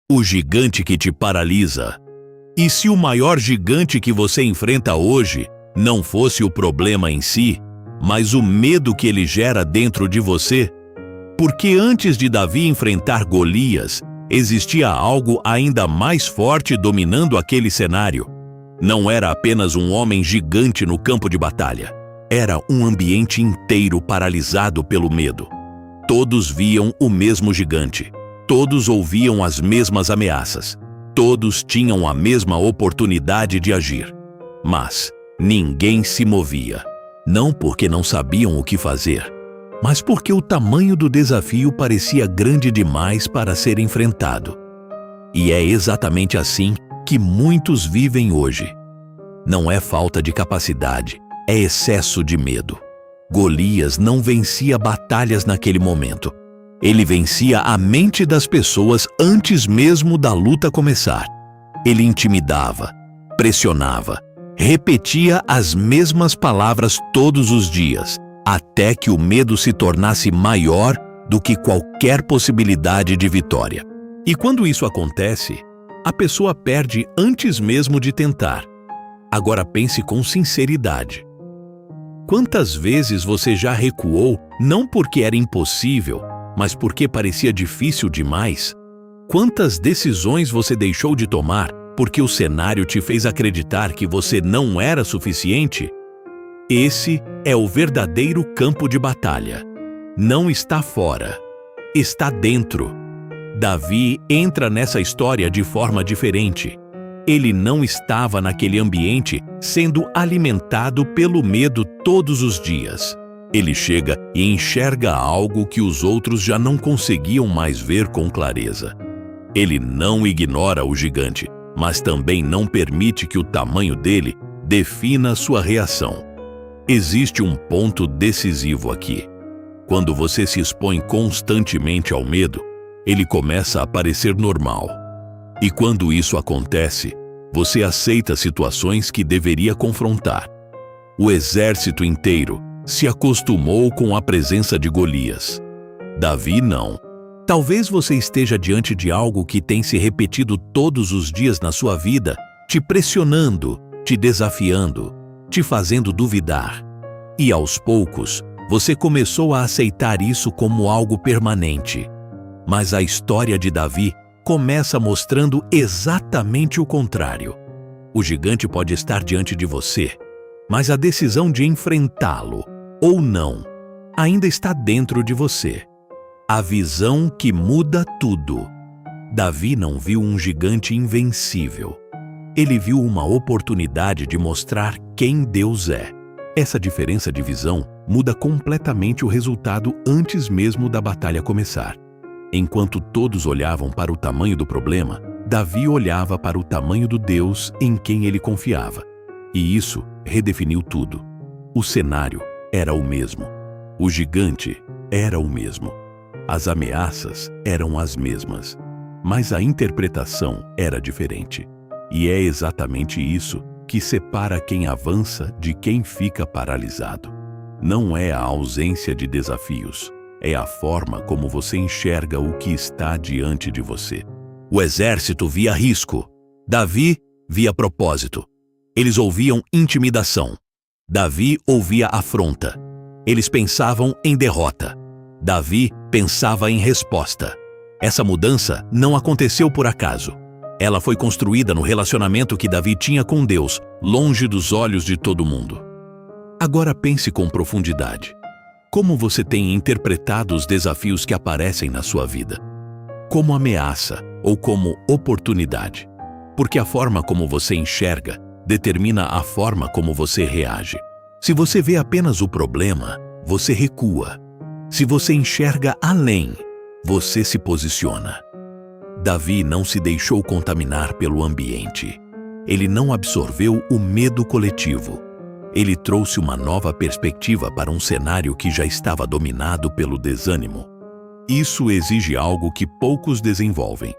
o gigante que te paralisa. E se o maior gigante que você enfrenta hoje não fosse o problema em si, mas o medo que ele gera dentro de você? Porque antes de Davi enfrentar Golias, existia algo ainda mais forte dominando aquele cenário. Não era apenas um homem gigante no campo de batalha. Era um ambiente inteiro paralisado pelo medo. Todos viam o mesmo gigante. Todos ouviam as mesmas ameaças. Todos tinham a mesma oportunidade de agir. Mas ninguém se movia. Não porque não sabiam o que fazer, mas porque o tamanho do desafio parecia grande demais para ser enfrentado. E é exatamente assim que muitos vivem hoje. Não é falta de capacidade, é excesso de medo. Golias não vencia batalhas naquele momento. Ele vencia a mente das pessoas antes mesmo da luta começar. Ele intimidava, pressionava, repetia as mesmas palavras todos os dias, até que o medo se tornasse maior do que qualquer possibilidade de vitória. E quando isso acontece, a pessoa perde antes mesmo de tentar. Agora pense com sinceridade. Quantas vezes você já recuou, não porque era impossível, mas porque parecia difícil demais? Quantas decisões você deixou de tomar porque o cenário te fez acreditar que você não era suficiente? Esse é o verdadeiro campo de batalha. Não está fora, está dentro. Davi entra nessa história de forma diferente. Ele não estava naquele ambiente sendo alimentado pelo medo todos os dias. Ele chega e enxerga algo que os outros já não conseguiam mais ver com clareza. Ele não ignora o gigante, mas também não permite que o tamanho dele defina sua reação. Existe um ponto decisivo aqui. Quando você se expõe constantemente ao medo, ele começa a parecer normal. E quando isso acontece, você aceita situações que deveria confrontar. O exército inteiro se acostumou com a presença de Golias. Davi não. Talvez você esteja diante de algo que tem se repetido todos os dias na sua vida, te pressionando, te desafiando, te fazendo duvidar. E aos poucos, você começou a aceitar isso como algo permanente. Mas a história de Davi começa mostrando exatamente o contrário. O gigante pode estar diante de você, mas a decisão de enfrentá-lo ou não ainda está dentro de você. A visão que muda tudo. Davi não viu um gigante invencível. Ele viu uma oportunidade de mostrar quem Deus é. Essa diferença de visão muda completamente o resultado antes mesmo da batalha começar. Enquanto todos olhavam para o tamanho do problema, Davi olhava para o tamanho do Deus em quem ele confiava. E isso redefiniu tudo. O cenário era o mesmo. O gigante era o mesmo. As ameaças eram as mesmas. Mas a interpretação era diferente. E é exatamente isso que separa quem avança de quem fica paralisado. Não é a ausência de desafios. É a forma como você enxerga o que está diante de você. O exército via risco. Davi via propósito. Eles ouviam intimidação. Davi ouvia afronta. Eles pensavam em derrota. Davi pensava em resposta. Essa mudança não aconteceu por acaso. Ela foi construída no relacionamento que Davi tinha com Deus, longe dos olhos de todo mundo. Agora pense com profundidade. Como você tem interpretado os desafios que aparecem na sua vida? Como ameaça ou como oportunidade? Porque a forma como você enxerga determina a forma como você reage. Se você vê apenas o problema, você recua. Se você enxerga além, você se posiciona. Davi não se deixou contaminar pelo ambiente. Ele não absorveu o medo coletivo. Ele trouxe uma nova perspectiva para um cenário que já estava dominado pelo desânimo. Isso exige algo que poucos desenvolvem: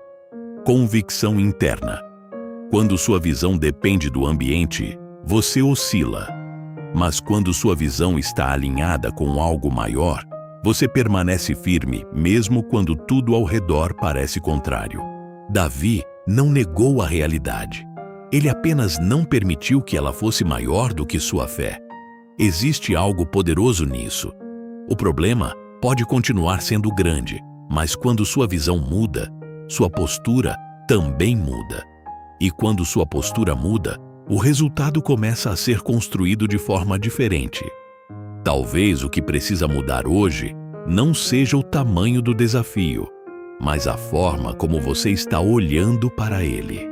convicção interna. Quando sua visão depende do ambiente, você oscila. Mas quando sua visão está alinhada com algo maior, você permanece firme mesmo quando tudo ao redor parece contrário. Davi não negou a realidade. Ele apenas não permitiu que ela fosse maior do que sua fé. Existe algo poderoso nisso. O problema pode continuar sendo grande, mas quando sua visão muda, sua postura também muda. E quando sua postura muda, o resultado começa a ser construído de forma diferente. Talvez o que precisa mudar hoje não seja o tamanho do desafio, mas a forma como você está olhando para ele.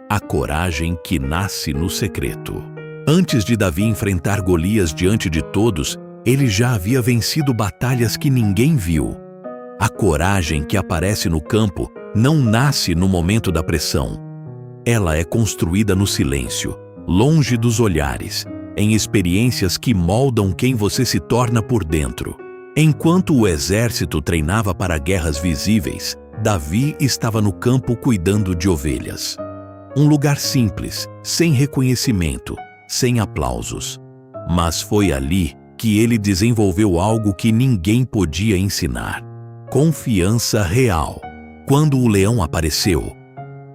A coragem que nasce no secreto. Antes de Davi enfrentar Golias diante de todos, ele já havia vencido batalhas que ninguém viu. A coragem que aparece no campo não nasce no momento da pressão. Ela é construída no silêncio, longe dos olhares, em experiências que moldam quem você se torna por dentro. Enquanto o exército treinava para guerras visíveis, Davi estava no campo cuidando de ovelhas. Um lugar simples, sem reconhecimento, sem aplausos. Mas foi ali que ele desenvolveu algo que ninguém podia ensinar: confiança real. Quando o leão apareceu,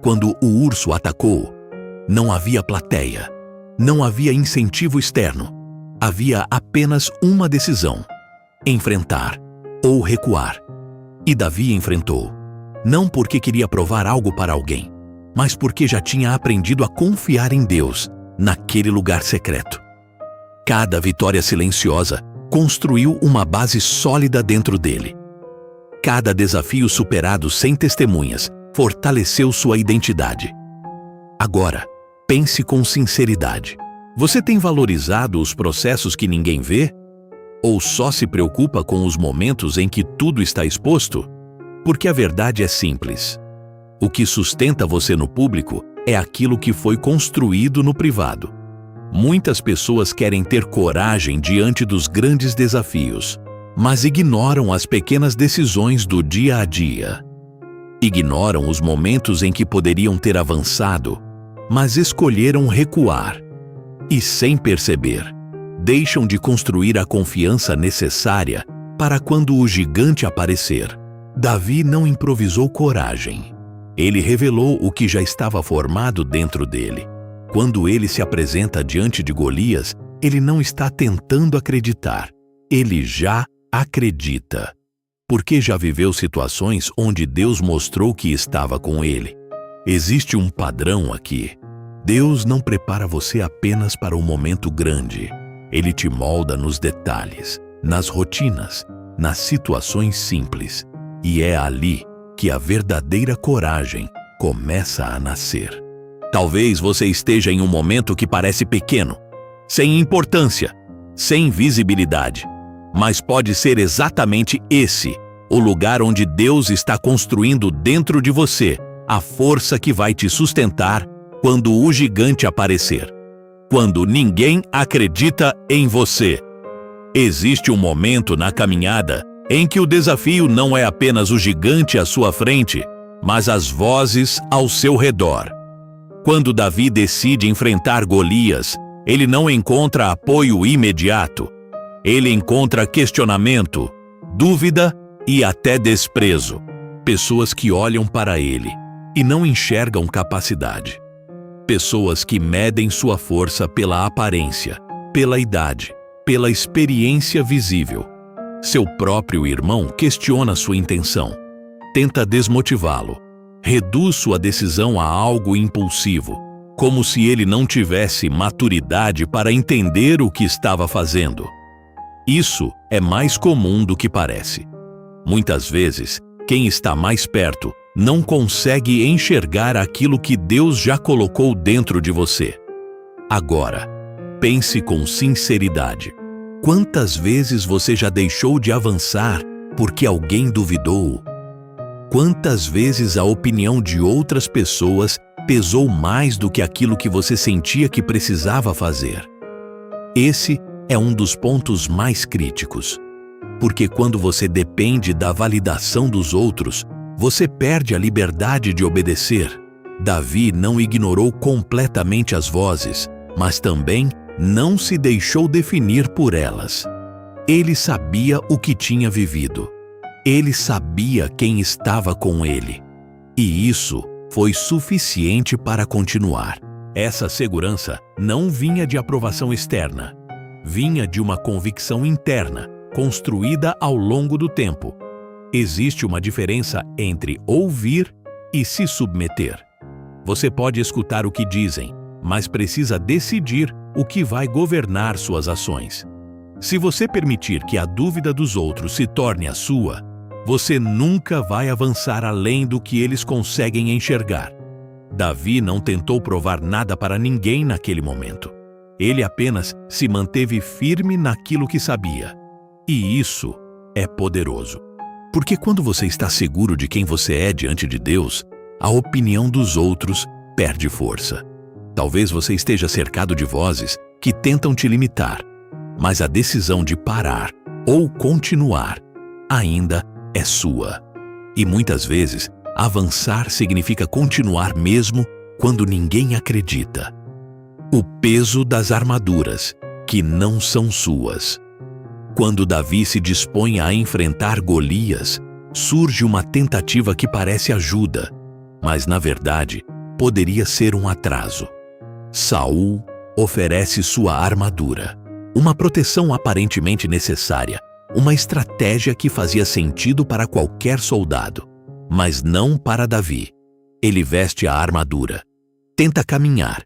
quando o urso atacou, não havia plateia, não havia incentivo externo. Havia apenas uma decisão: enfrentar ou recuar. E Davi enfrentou, não porque queria provar algo para alguém, mas porque já tinha aprendido a confiar em Deus naquele lugar secreto. Cada vitória silenciosa construiu uma base sólida dentro dele. Cada desafio superado sem testemunhas fortaleceu sua identidade. Agora, pense com sinceridade. Você tem valorizado os processos que ninguém vê? Ou só se preocupa com os momentos em que tudo está exposto? Porque a verdade é simples. O que sustenta você no público é aquilo que foi construído no privado. Muitas pessoas querem ter coragem diante dos grandes desafios, mas ignoram as pequenas decisões do dia a dia. Ignoram os momentos em que poderiam ter avançado, mas escolheram recuar. E sem perceber, deixam de construir a confiança necessária para quando o gigante aparecer. Davi não improvisou coragem. Ele revelou o que já estava formado dentro dele. Quando ele se apresenta diante de Golias, ele não está tentando acreditar. Ele já acredita. Porque já viveu situações onde Deus mostrou que estava com ele. Existe um padrão aqui. Deus não prepara você apenas para um momento grande. Ele te molda nos detalhes, nas rotinas, nas situações simples. E é ali que a verdadeira coragem começa a nascer. Talvez você esteja em um momento que parece pequeno, sem importância, sem visibilidade. Mas pode ser exatamente esse o lugar onde Deus está construindo dentro de você a força que vai te sustentar quando o gigante aparecer. Quando ninguém acredita em você. Existe um momento na caminhada em que o desafio não é apenas o gigante à sua frente, mas as vozes ao seu redor. Quando Davi decide enfrentar Golias, ele não encontra apoio imediato. Ele encontra questionamento, dúvida e até desprezo. Pessoas que olham para ele e não enxergam capacidade. Pessoas que medem sua força pela aparência, pela idade, pela experiência visível. Seu próprio irmão questiona sua intenção, tenta desmotivá-lo, reduz sua decisão a algo impulsivo, como se ele não tivesse maturidade para entender o que estava fazendo. Isso é mais comum do que parece. Muitas vezes, quem está mais perto não consegue enxergar aquilo que Deus já colocou dentro de você. Agora, pense com sinceridade. Quantas vezes você já deixou de avançar porque alguém duvidou? Quantas vezes a opinião de outras pessoas pesou mais do que aquilo que você sentia que precisava fazer? Esse é um dos pontos mais críticos. Porque quando você depende da validação dos outros, você perde a liberdade de obedecer. Davi não ignorou completamente as vozes, mas também não se deixou definir por elas. Ele sabia o que tinha vivido. Ele sabia quem estava com ele. E isso foi suficiente para continuar. Essa segurança não vinha de aprovação externa. Vinha de uma convicção interna, construída ao longo do tempo. Existe uma diferença entre ouvir e se submeter. Você pode escutar o que dizem, mas precisa decidir o que vai governar suas ações. Se você permitir que a dúvida dos outros se torne a sua, você nunca vai avançar além do que eles conseguem enxergar. Davi não tentou provar nada para ninguém naquele momento. Ele apenas se manteve firme naquilo que sabia. E isso é poderoso. Porque quando você está seguro de quem você é diante de Deus, a opinião dos outros perde força. Talvez você esteja cercado de vozes que tentam te limitar, mas a decisão de parar ou continuar ainda é sua. E muitas vezes, avançar significa continuar mesmo quando ninguém acredita. O peso das armaduras, que não são suas. Quando Davi se dispõe a enfrentar Golias, surge uma tentativa que parece ajuda, mas na verdade poderia ser um atraso. Saul oferece sua armadura, uma proteção aparentemente necessária, uma estratégia que fazia sentido para qualquer soldado, mas não para Davi. Ele veste a armadura, tenta caminhar,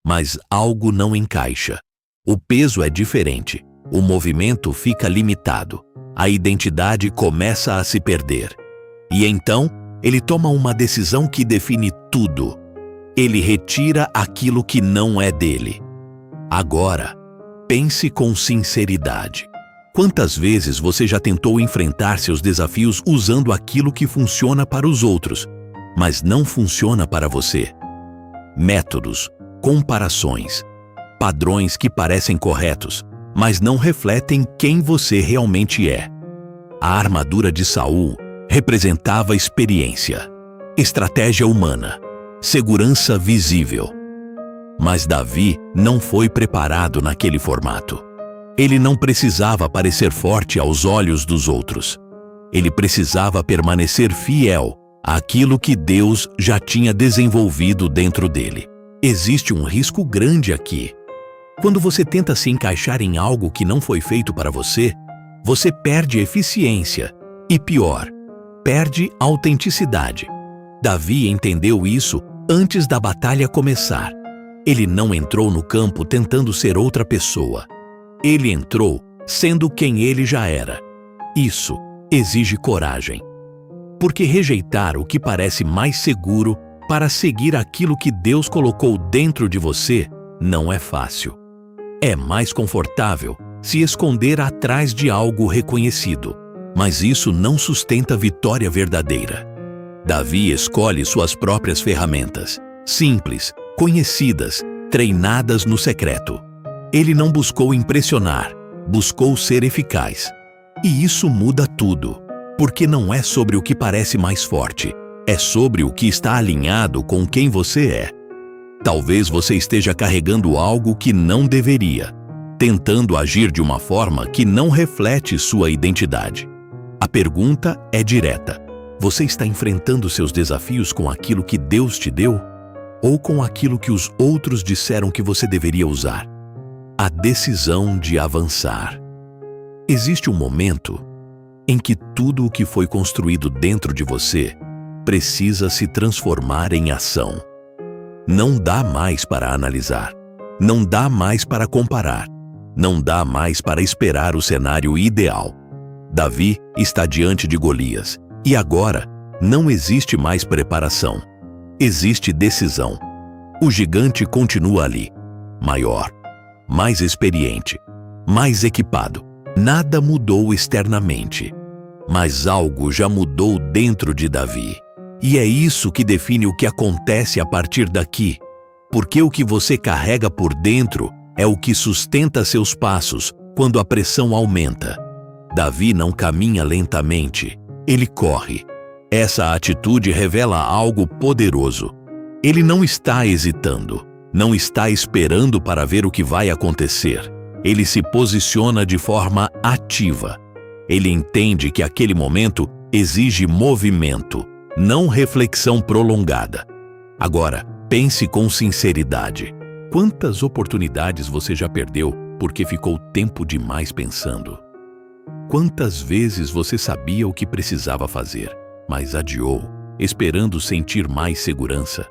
mas algo não encaixa. O peso é diferente, o movimento fica limitado, a identidade começa a se perder. E então, ele toma uma decisão que define tudo. Ele retira aquilo que não é dele. Agora, pense com sinceridade. Quantas vezes você já tentou enfrentar seus desafios usando aquilo que funciona para os outros, mas não funciona para você? Métodos, comparações, padrões que parecem corretos, mas não refletem quem você realmente é. A armadura de Saul representava experiência, estratégia humana, segurança visível. Mas Davi não foi preparado naquele formato. Ele não precisava parecer forte aos olhos dos outros. Ele precisava permanecer fiel àquilo que Deus já tinha desenvolvido dentro dele. Existe um risco grande aqui. Quando você tenta se encaixar em algo que não foi feito para você, você perde eficiência e, pior, perde autenticidade. Davi entendeu isso antes da batalha começar. Ele não entrou no campo tentando ser outra pessoa. Ele entrou sendo quem ele já era. Isso exige coragem. Porque rejeitar o que parece mais seguro para seguir aquilo que Deus colocou dentro de você não é fácil. É mais confortável se esconder atrás de algo reconhecido, mas isso não sustenta vitória verdadeira. Davi escolhe suas próprias ferramentas, simples, conhecidas, treinadas no secreto. Ele não buscou impressionar, buscou ser eficaz. E isso muda tudo, porque não é sobre o que parece mais forte, é sobre o que está alinhado com quem você é. Talvez você esteja carregando algo que não deveria, tentando agir de uma forma que não reflete sua identidade. A pergunta é direta. Você está enfrentando seus desafios com aquilo que Deus te deu? Ou com aquilo que os outros disseram que você deveria usar? A decisão de avançar. Existe um momento em que tudo o que foi construído dentro de você precisa se transformar em ação. Não dá mais para analisar. Não dá mais para comparar. Não dá mais para esperar o cenário ideal. Davi está diante de Golias. E agora, não existe mais preparação. Existe decisão. O gigante continua ali, maior, mais experiente, mais equipado. Nada mudou externamente, mas algo já mudou dentro de Davi. E é isso que define o que acontece a partir daqui, porque o que você carrega por dentro é o que sustenta seus passos quando a pressão aumenta. Davi não caminha lentamente, ele corre. Essa atitude revela algo poderoso. Ele não está hesitando, não está esperando para ver o que vai acontecer. Ele se posiciona de forma ativa. Ele entende que aquele momento exige movimento, não reflexão prolongada. Agora, pense com sinceridade. Quantas oportunidades você já perdeu porque ficou tempo demais pensando? Quantas vezes você sabia o que precisava fazer, mas adiou, esperando sentir mais segurança?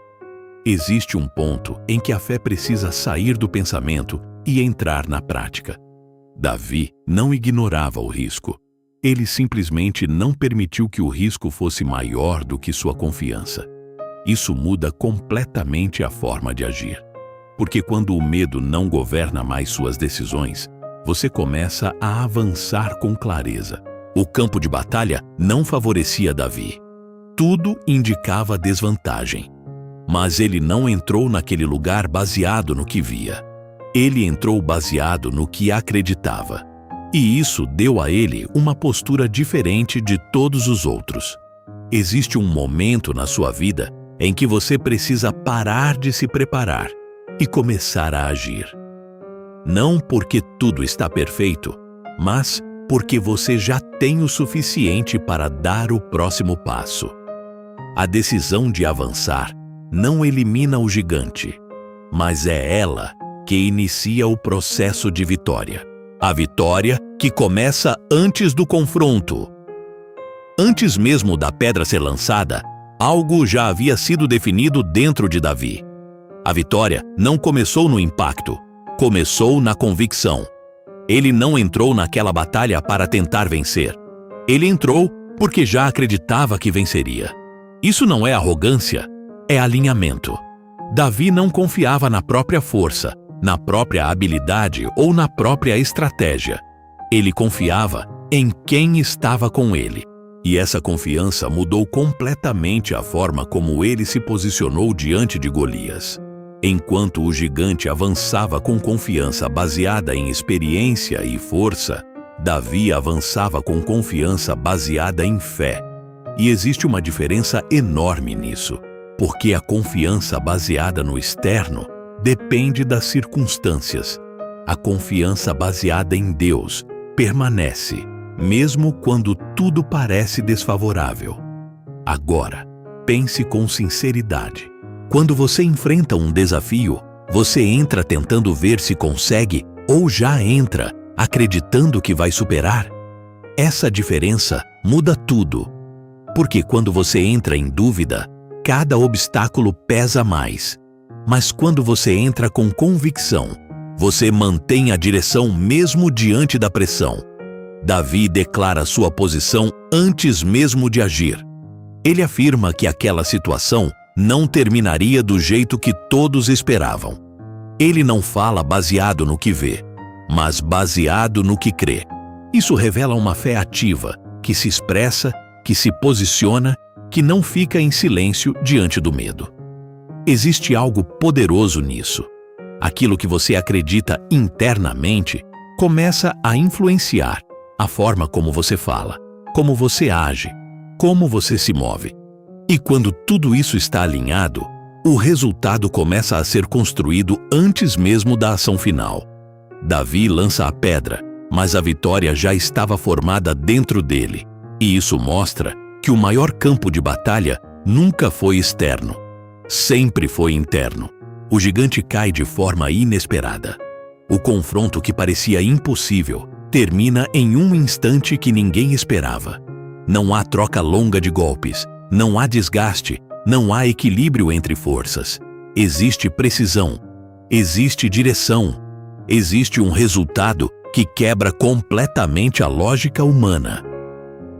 Existe um ponto em que a fé precisa sair do pensamento e entrar na prática. Davi não ignorava o risco. Ele simplesmente não permitiu que o risco fosse maior do que sua confiança. Isso muda completamente a forma de agir. Porque quando o medo não governa mais suas decisões, você começa a avançar com clareza. O campo de batalha não favorecia Davi. Tudo indicava desvantagem. Mas ele não entrou naquele lugar baseado no que via. Ele entrou baseado no que acreditava. E isso deu a ele uma postura diferente de todos os outros. Existe um momento na sua vida em que você precisa parar de se preparar e começar a agir. Não porque tudo está perfeito, mas porque você já tem o suficiente para dar o próximo passo. A decisão de avançar não elimina o gigante, mas é ela que inicia o processo de vitória. A vitória que começa antes do confronto. Antes mesmo da pedra ser lançada, algo já havia sido definido dentro de Davi. A vitória não começou no impacto, começou na convicção. Ele não entrou naquela batalha para tentar vencer. Ele entrou porque já acreditava que venceria. Isso não é arrogância, é alinhamento. Davi não confiava na própria força, na própria habilidade ou na própria estratégia. Ele confiava em quem estava com ele. E essa confiança mudou completamente a forma como ele se posicionou diante de Golias. Enquanto o gigante avançava com confiança baseada em experiência e força, Davi avançava com confiança baseada em fé. E existe uma diferença enorme nisso, porque a confiança baseada no externo depende das circunstâncias. A confiança baseada em Deus permanece, mesmo quando tudo parece desfavorável. Agora, pense com sinceridade. Quando você enfrenta um desafio, você entra tentando ver se consegue ou já entra acreditando que vai superar? Essa diferença muda tudo. Porque quando você entra em dúvida, cada obstáculo pesa mais. Mas quando você entra com convicção, você mantém a direção mesmo diante da pressão. Davi declara sua posição antes mesmo de agir. Ele afirma que aquela situação não terminaria do jeito que todos esperavam. Ele não fala baseado no que vê, mas baseado no que crê. Isso revela uma fé ativa, que se expressa, que se posiciona, que não fica em silêncio diante do medo. Existe algo poderoso nisso. Aquilo que você acredita internamente começa a influenciar a forma como você fala, como você age, como você se move. E quando tudo isso está alinhado, o resultado começa a ser construído antes mesmo da ação final. Davi lança a pedra, mas a vitória já estava formada dentro dele. E isso mostra que o maior campo de batalha nunca foi externo, sempre foi interno. O gigante cai de forma inesperada. O confronto que parecia impossível termina em um instante que ninguém esperava. Não há troca longa de golpes, não há desgaste, não há equilíbrio entre forças. Existe precisão, existe direção, existe um resultado que quebra completamente a lógica humana.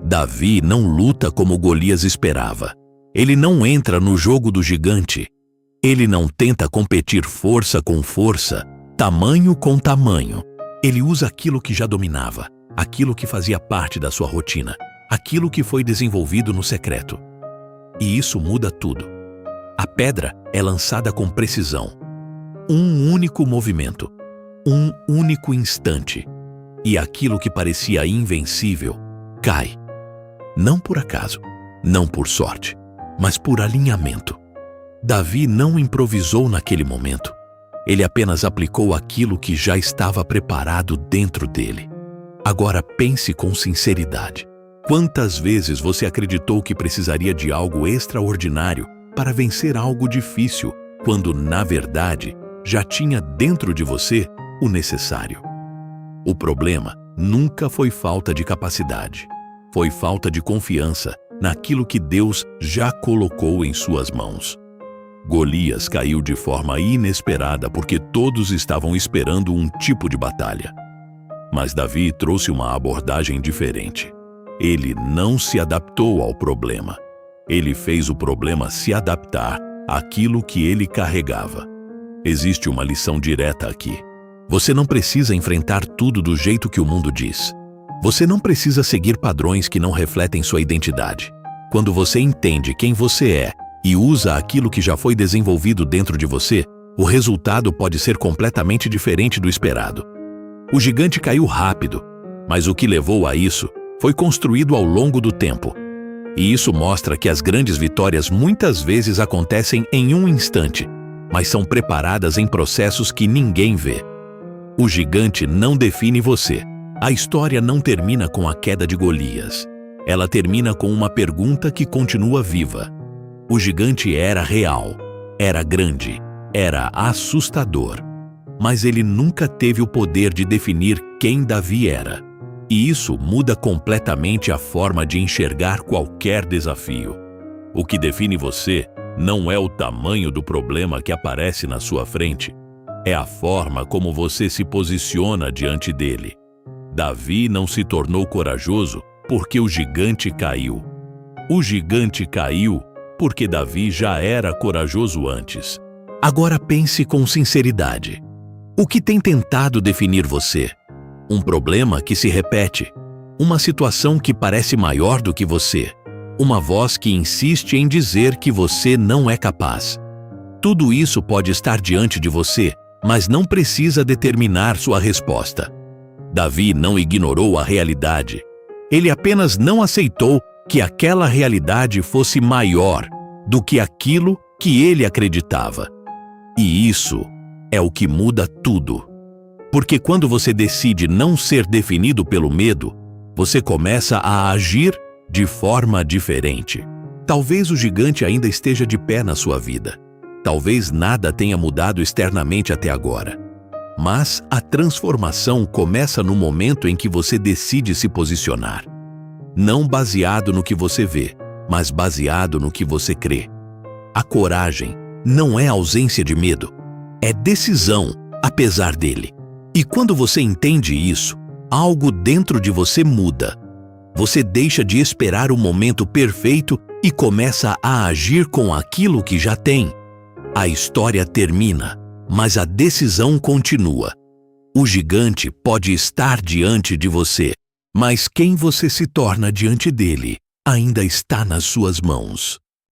Davi não luta como Golias esperava. Ele não entra no jogo do gigante. Ele não tenta competir força com força, tamanho com tamanho. Ele usa aquilo que já dominava, aquilo que fazia parte da sua rotina, aquilo que foi desenvolvido no secreto. E isso muda tudo. A pedra é lançada com precisão. Um único movimento, um único instante. E aquilo que parecia invencível cai. Não por acaso, não por sorte, mas por alinhamento. Davi não improvisou naquele momento. Ele apenas aplicou aquilo que já estava preparado dentro dele. Agora pense com sinceridade. Quantas vezes você acreditou que precisaria de algo extraordinário para vencer algo difícil, quando, na verdade, já tinha dentro de você o necessário. O problema nunca foi falta de capacidade. Foi falta de confiança naquilo que Deus já colocou em suas mãos. Golias caiu de forma inesperada porque todos estavam esperando um tipo de batalha. Mas Davi trouxe uma abordagem diferente. Ele não se adaptou ao problema. Ele fez o problema se adaptar àquilo que ele carregava. Existe uma lição direta aqui. Você não precisa enfrentar tudo do jeito que o mundo diz. Você não precisa seguir padrões que não refletem sua identidade. Quando você entende quem você é e usa aquilo que já foi desenvolvido dentro de você, o resultado pode ser completamente diferente do esperado. O gigante caiu rápido, mas o que levou a isso foi construído ao longo do tempo. E isso mostra que as grandes vitórias muitas vezes acontecem em um instante, mas são preparadas em processos que ninguém vê. O gigante não define você. A história não termina com a queda de Golias. Ela termina com uma pergunta que continua viva. O gigante era real, era grande, era assustador. Mas ele nunca teve o poder de definir quem Davi era. E isso muda completamente a forma de enxergar qualquer desafio. O que define você não é o tamanho do problema que aparece na sua frente, é a forma como você se posiciona diante dele. Davi não se tornou corajoso porque o gigante caiu. O gigante caiu porque Davi já era corajoso antes. Agora pense com sinceridade. O que tem tentado definir você? Um problema que se repete? Uma situação que parece maior do que você? Uma voz que insiste em dizer que você não é capaz? Tudo isso pode estar diante de você, mas não precisa determinar sua resposta. Davi não ignorou a realidade. Ele apenas não aceitou que aquela realidade fosse maior do que aquilo que ele acreditava. E isso é o que muda tudo. Porque quando você decide não ser definido pelo medo, você começa a agir de forma diferente. Talvez o gigante ainda esteja de pé na sua vida. Talvez nada tenha mudado externamente até agora. Mas a transformação começa no momento em que você decide se posicionar. Não baseado no que você vê, mas baseado no que você crê. A coragem não é ausência de medo, é decisão apesar dele. E quando você entende isso, algo dentro de você muda. Você deixa de esperar o momento perfeito e começa a agir com aquilo que já tem. A história termina, mas a decisão continua. O gigante pode estar diante de você, mas quem você se torna diante dele ainda está nas suas mãos.